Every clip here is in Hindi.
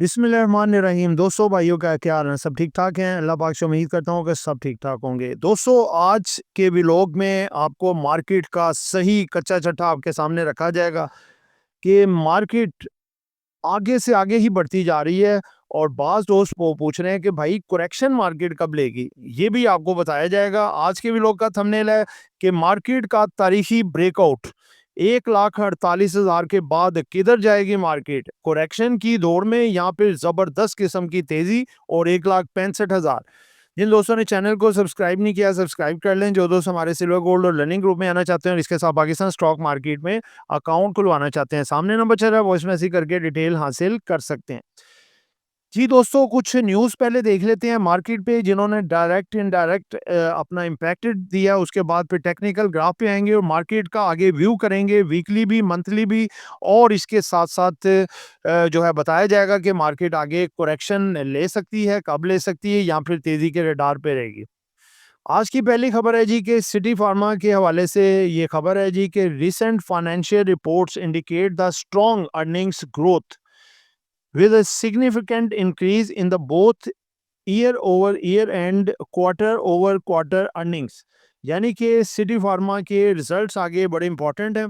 बिस्मिल्लाहिर्रहमानिर्रहीम। दोस्तों, भाइयों, का क्या हाल है? सब ठीक ठाक हैं? अल्लाह पाक से उम्मीद करता हूँ कि सब ठीक ठाक होंगे। दोस्तों, आज के व्लॉग में आपको मार्केट का सही कच्चा चट्टा आपके सामने रखा जाएगा कि मार्केट आगे से आगे ही बढ़ती जा रही है। और बाज़ दोस्त वो पूछ रहे हैं कि भाई करेक्शन मार्केट कब लेगी, ये भी आपको बताया जाएगा। आज के व्लॉग का थंबनेल है कि मार्केट का तारीखी ब्रेकआउट 1,48,000 के बाद किधर जाएगी मार्केट करेक्शन की दौर में। यहाँ पे ज़बरदस्त किस्म की तेज़ी और 1,65,000। जिन दोस्तों ने चैनल को सब्सक्राइब नहीं किया, सब्सक्राइब कर लें। जो दोस्त हमारे सिल्वर गोल्ड और लर्निंग ग्रुप में आना चाहते हैं और इसके साथ पाकिस्तान स्टॉक मार्केट में अकाउंट खुलवाना चाहते हैं, सामने नंबर चल रहा है, वॉइस मैसेज करके डिटेल हासिल कर सकते हैं। जी दोस्तों, कुछ न्यूज़ पहले देख लेते हैं मार्केट पे जिन्होंने डायरेक्ट इनडायरेक्ट अपना इम्पैक्ट दिया। उसके बाद फिर टेक्निकल ग्राफ पे आएंगे और मार्केट का आगे व्यू करेंगे, वीकली भी, मंथली भी। और इसके साथ साथ जो है बताया जाएगा कि मार्केट आगे करेक्शन ले सकती है, कब ले सकती है, या फिर तेज़ी के रडार पे रहेगी। आज की पहली खबर है जी कि सिटी फार्मा के हवाले से ये खबर है जी कि recent financial reports indicate the strong earnings growth with a significant increase in the both year over year and quarter over quarter earnings. यानी कि सिटी फार्मा के रिजल्ट्स आगे बड़े इंपॉर्टेंट हैं,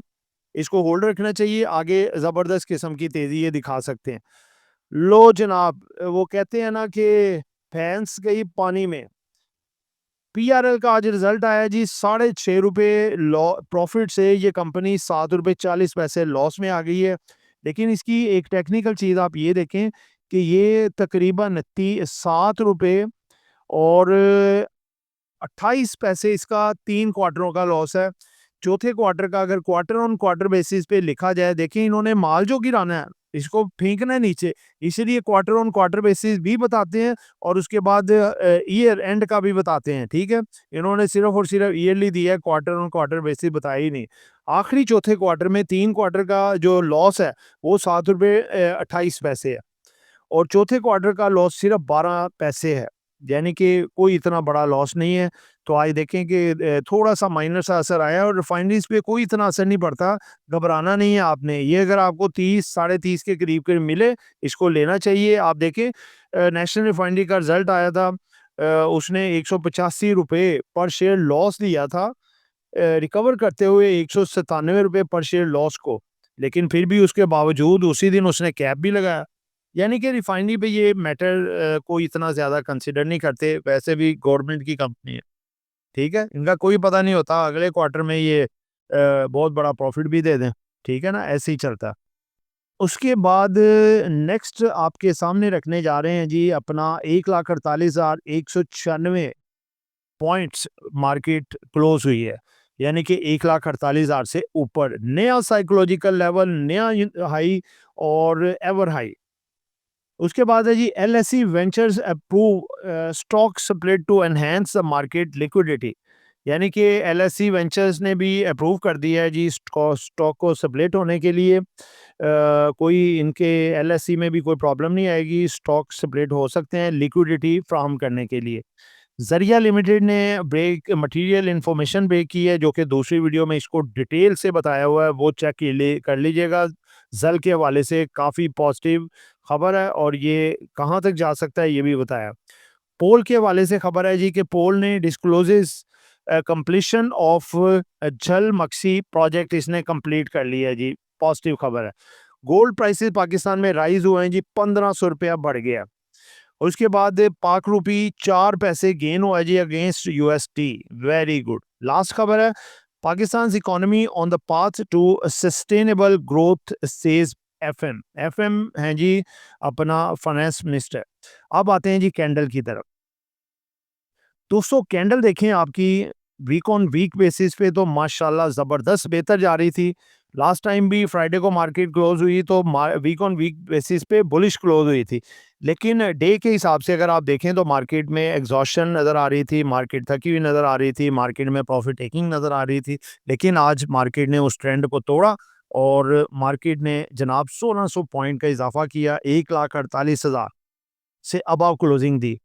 इसको होल्ड रखना चाहिए। आगे ज़बरदस्त किस्म की तेज़ी ये दिखा सकते हैं। लो जनाब, वो कहते हैं ना कि भैंस गई पानी में। पीआरएल का आज रिजल्ट आया जी, ₹6.5 लॉ प्रॉफिट से ये कंपनी ₹7.40 लॉस में आ गई है। लेकिन इसकी एक टेक्निकल चीज़ आप ये देखें कि ये तकरीबन ₹7 और 28 पैसे इसका 3 क्वार्टरों का लॉस है। चौथे क्वार्टर का अगर क्वार्टर ऑन क्वार्टर बेसिस पे लिखा जाए, देखिए इन्होंने माल जो गिराना है इसको फेंकना है नीचे, इसीलिए क्वार्टर ऑन क्वार्टर बेसिस भी बताते हैं और उसके बाद ईयर एंड का भी बताते हैं। ठीक है, इन्होंने सिर्फ और सिर्फ ईयरली दिया है, क्वार्टर ऑन क्वार्टर बेसिस बताया ही नहीं। आखिरी चौथे क्वार्टर में 3 क्वार्टर का जो लॉस है वो ₹7.28 है और चौथे क्वार्टर का लॉस सिर्फ 12 पैसे है, यानी कि कोई इतना बड़ा लॉस नहीं है। तो आज देखें कि थोड़ा-सा माइनर सा असर आया और रिफाइनरीज़ पे कोई इतना असर नहीं पड़ता, घबराना नहीं है आपने। ये अगर आपको 30 साढ़े 30 के करीब मिले, इसको लेना चाहिए। आप देखें नेशनल रिफाइनरी का रिज़ल्ट आया था, उसने ₹185 पर शेयर लॉस दिया था, रिकवर करते हुए ₹197 पर शेयर लॉस को। लेकिन फिर भी उसके बावजूद उसी दिन उसने कैप भी लगाया। यानी कि रिफाइनरी पे ये मैटर कोई इतना ज़्यादा कंसीडर नहीं करते, वैसे भी गवर्नमेंट की कंपनी है, ठीक है? इनका कोई पता नहीं होता अगले क्वार्टर में ये बहुत बड़ा प्रॉफ़िट भी दे दें, ठीक है ना? ऐसे ही चलता है। उसके बाद नेक्स्ट आपके सामने रखने जा रहे हैं जी अपना 1,48,196 पॉइंट्स मार्केट क्लोज़ हुई है। यानी कि 1,48,000 से ऊपर नया साइकोलॉजिकल लेवल, नया हाई और एवर हाई। उसके बाद है जी LSE ventures approve stock split to enhance the market liquidity. यानी कि एलएसई वेंचर्स ने भी अप्रूव कर दिया है जी स्टॉक को स्प्लिट होने के लिए। कोई इनके एलएसई में भी कोई प्रॉब्लम नहीं आएगी, स्टॉक स्प्लिट हो सकते हैं लिक्विडिटी फ्राहम करने के लिए। ज़रिया लिमिटेड ने ब्रेक मटेरियल इन्फॉर्मेशन ब्रेक की है, जो कि दूसरी वीडियो में इसको डिटेल से बताया हुआ है, वो चेक कर लीजिएगा। जल के हवाले से काफ़ी पॉजिटिव खबर है और ये कहाँ तक जा सकता है ये भी बताया। पोल के हवाले से खबर है जी कि पोल ने डिस्क्लोजेस कंप्लीशन ऑफ जल मक्सी प्रोजेक्ट इसने कंप्लीट कर लिया है जी, पॉजिटिव खबर है। गोल्ड प्राइसेस पाकिस्तान में राइज हुए हैं जी, ₹1,500 बढ़ गया। और उसके बाद पाक रुपी 4 पैसे गेन हुआ जी against USD, very good. Last खबर है, Pakistan economy on the path to sustainable growth says FM. FM हैं जी अपना फाइनेंस मिनिस्टर। अब आते हैं जी कैंडल की तरफ। दोस्तों, कैंडल देखें आपकी वीक ऑन वीक बेसिस पे तो माशाल्लाह ज़बरदस्त बेहतर जा रही थी। लास्ट टाइम भी फ्राइडे को मार्केट क्लोज हुई तो वीक ऑन वीक बेसिस पे बुलिश क्लोज हुई थी। लेकिन डे के हिसाब से अगर आप देखें तो मार्केट में एग्जॉशन नज़र आ रही थी, मार्केट थकी हुई नज़र आ रही थी, मार्केट में प्रॉफिट टेकिंग नज़र आ रही थी। लेकिन आज मार्केट ने उस ट्रेंड को तोड़ा और मार्केट ने जनाब 1600 पॉइंट का इजाफा किया, 1,48,000 से अबव क्लोजिंग दी।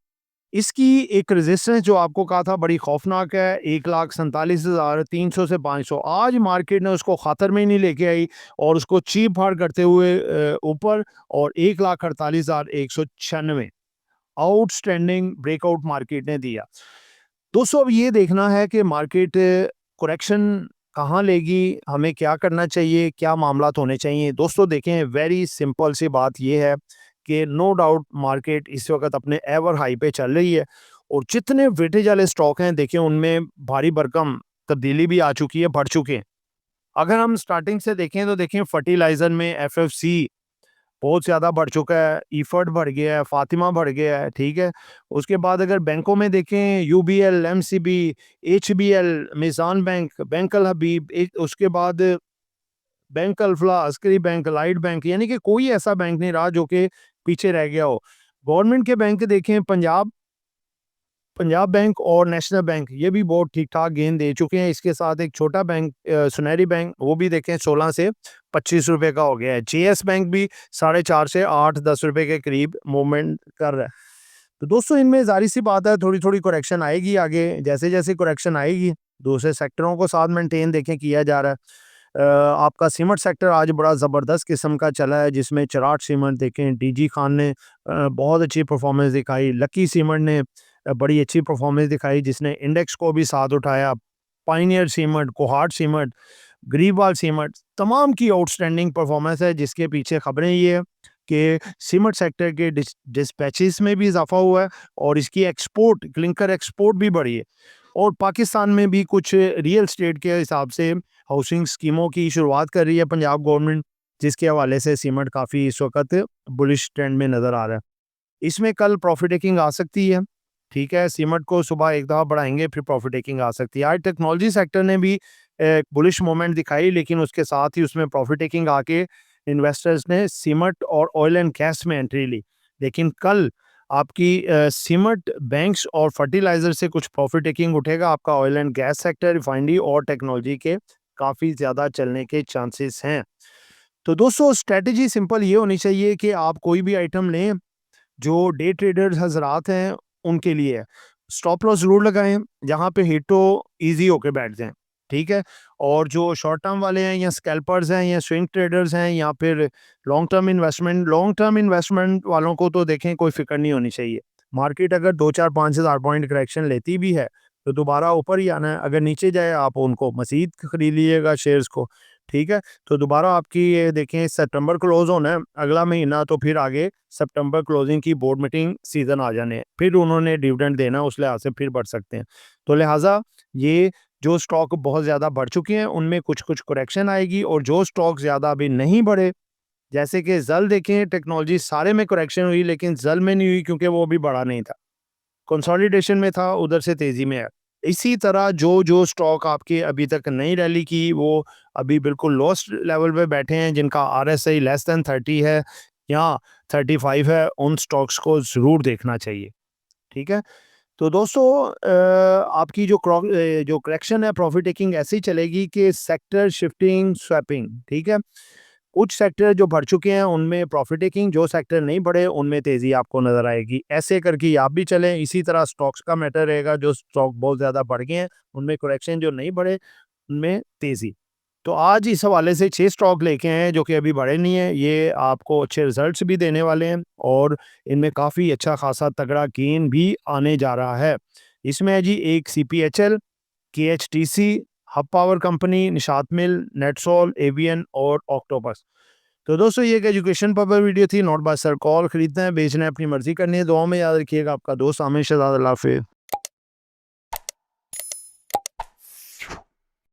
इसकी एक रेजिस्टेंस जो आपको कहा था बड़ी खौफनाक है, 1,47,300 से 500। आज मार्केट ने उसको खातर में ही नहीं लेके आई और उसको चीप फाड़ करते हुए ऊपर, और 1,48,196 आउटस्टैंडिंग ब्रेकआउट मार्केट ने दिया। दोस्तों अब ये देखना है कि मार्केट करेक्शन कहाँ लेगी, हमें क्या करना चाहिए, क्या मामलात होने चाहिए। दोस्तों देखें, वेरी सिंपल सी बात ये है कि नो डाउट मार्केट इस वक्त अपने एवर हाई पे चल रही है, और जितने वेटेज वाले स्टॉक हैं देखें उनमें भारी भरकम तब्दीली भी आ चुकी है, बढ़ चुके हैं। अगर हम स्टार्टिंग से देखें तो देखें फर्टिलाइजर में एफएफसी बहुत ज़्यादा बढ़ चुका है, इफर्ट बढ़ गया है, फातिमा बढ़ गया है, ठीक है। उसके बाद अगर बैंकों में देखें UBL, MCB, HBL, Meezan bank, bank Al Habib, उसके बाद bank Alfalah, Askari bank, light bank, यानी कि कोई ऐसा बैंक नहीं रहा जो कि पीछे रह गया हो। गवर्नमेंट के बैंक देखें, पंजाब पंजाब बैंक और नेशनल बैंक, ये भी बहुत ठीक-ठाक गेंद दे चुके हैं। इसके साथ एक छोटा बैंक सुनहरी बैंक, वो भी देखें 16 से 25 रुपए का हो गया है। जेएस बैंक भी 4.5 से 8-10 रुपए के करीब मूवमेंट कर रहा है। तो दोस्तों इनमें ज़ाहिर-सी बात है थोड़ी-थोड़ी करेक्शन आएगी आगे, जैसे-जैसे करेक्शन आएगी, दूसरे सेक्टरों को साथ मेंटेन देखें किया जा रहा है। आपका सीमेंट सेक्टर आज बड़ा ज़बरदस्त किस्म का चला है, जिसमें चराट सीमेंट देखें, डीजी खान ने बहुत अच्छी परफॉर्मेंस दिखाई, लकी सीमेंट ने बड़ी अच्छी परफॉर्मेंस दिखाई जिसने इंडेक्स को भी साथ उठाया। Pioneer cement, Kohat cement, Grewal cement, तमाम की आउटस्टैंडिंग परफॉर्मेंस है, जिसके पीछे खबरें ये है कि सीमेंट सेक्टर के डिस्पैचेस में भी इजाफा हुआ है, और इसकी एक्सपोर्ट, क्लिंकर एक्सपोर्ट भी बढ़ी है। और पाकिस्तान में भी कुछ रियल एस्टेट के हिसाब से हाउसिंग स्कीमों की शुरुआत कर रही है पंजाब गवर्नमेंट, जिसके हवाले से सीमेंट काफ़ी इस वक्त बुलिश ट्रेंड में नज़र आ रहा है। इसमें कल प्रॉफिट टेकिंग आ सकती है, ठीक है। सीमेंट को सुबह एक दफ़ा बढ़ाएँगे, फिर प्रॉफिट टेकिंग आ सकती है। आज टेक्नोलॉजी सेक्टर ने भी बुलिश मोमेंट दिखाई, लेकिन उसके साथ ही उसमें प्रॉफिट टेकिंग आके इन्वेस्टर्स ने सीमेंट और ऑयल एंड गैस में एंट्री ली। लेकिन कल आपकी सीमेंट, बैंक्स और फर्टिलाइज़र से कुछ प्रॉफिट टेकिंग उठेगा। आपका oil and gas sector, refinery और टेक्नोलॉजी के काफ़ी ज़्यादा चलने के चांसेस हैं। तो दोस्तों स्ट्रैटेजी सिंपल ये होनी चाहिए कि आप कोई भी आइटम लें, जो डे ट्रेडर्स हज़रात हैं उनके लिए है। स्टॉप लॉस ज़रूर लगाएँ, जहाँ पे हिट हो ईज़ी होके बैठ जाएँ, ठीक है? और जो शॉर्ट टर्म वाले हैं या स्कैल्पर्स हैं या स्विंग ट्रेडर्स हैं या फिर लॉन्ग टर्म इन्वेस्टमेंट वालों को तो देखें कोई फ़िक्र नहीं होनी चाहिए। मार्केट अगर 2-4-5 हज़ार पॉइंट करेक्शन लेती भी है, तो दोबारा ऊपर ही आना है। अगर नीचे जाए आप उनको मज़ीद खरीद लीजिएगा शेयर्स को, ठीक है? तो दोबारा आपकी ये देखें सितंबर क्लोज़ होना है, अगला महीना, तो फिर आगे सितंबर क्लोजिंग की बोर्ड मीटिंग सीज़न आ जाने हैं। फिर उन्होंने डिविडेंड देना, उस लिहाज से फिर बढ़ सकते हैं। तो लिहाज़ा ये जो स्टॉक बहुत ज़्यादा बढ़ चुके हैं, उनमें कुछ-कुछ करेक्शन आएगी, और जो स्टॉक ज़्यादा अभी नहीं बढ़े, जैसे कि ज़ल देखें, टेक्नोलॉजी, सारे में करेक्शन हुई, लेकिन ज़ल में नहीं हुई क्योंकि वो अभी बढ़ा नहीं था। कंसोलिडेशन में था, उधर से तेज़ी में है। इसी तरह जो स्टॉक आपके अभी तक नहीं रैली की, वो अभी बिल्कुल लोएस्ट लेवल पे बैठे हैं, जिनका आरएसआई लेस देन 30 है या 35 है, उन स्टॉक्स को ज़रूर देखना चाहिए, ठीक है? तो दोस्तों आपकी जो करेक्शन है, प्रॉफिट टेकिंग ऐसे ही चलेगी कि सेक्टर शिफ्टिंग, स्वैपिंग, ठीक है? कुछ सेक्टर जो बढ़ चुके हैं उनमें प्रॉफिट टेकिंग, जो सेक्टर नहीं बढ़े उनमें तेज़ी आपको नज़र आएगी। ऐसे करके आप भी चलें। इसी तरह स्टॉक्स का मैटर रहेगा, जो स्टॉक बहुत ज़्यादा बढ़ गए हैं उनमें करेक्शन, जो नहीं बढ़े उनमें तेज़ी। तो आज इस हवाले से 6 स्टॉक लेके आए हैं जो कि अभी बढ़े नहीं हैं। ये आपको अच्छे रिजल्ट्स भी देने वाले हैं, और इनमें काफ़ी अच्छा खासा तगड़ा गेन भी आने जा रहा है। इसमें है जी एक सीपीएचएल, केएचटीसी, हब पावर कंपनी, निशात मिल, नेटसोल, एवियन और ऑक्टोपस। तो दोस्तों ये एक एजुकेशन पर्पस वीडियो थी, नॉट बाय सर। कॉल खरीदना है, बेचना है, अपनी मर्जी करनी है। दुआ में याद रखिएगा। आपका दोस्त आमिर शहजाद। अल्लाह हाफिज़।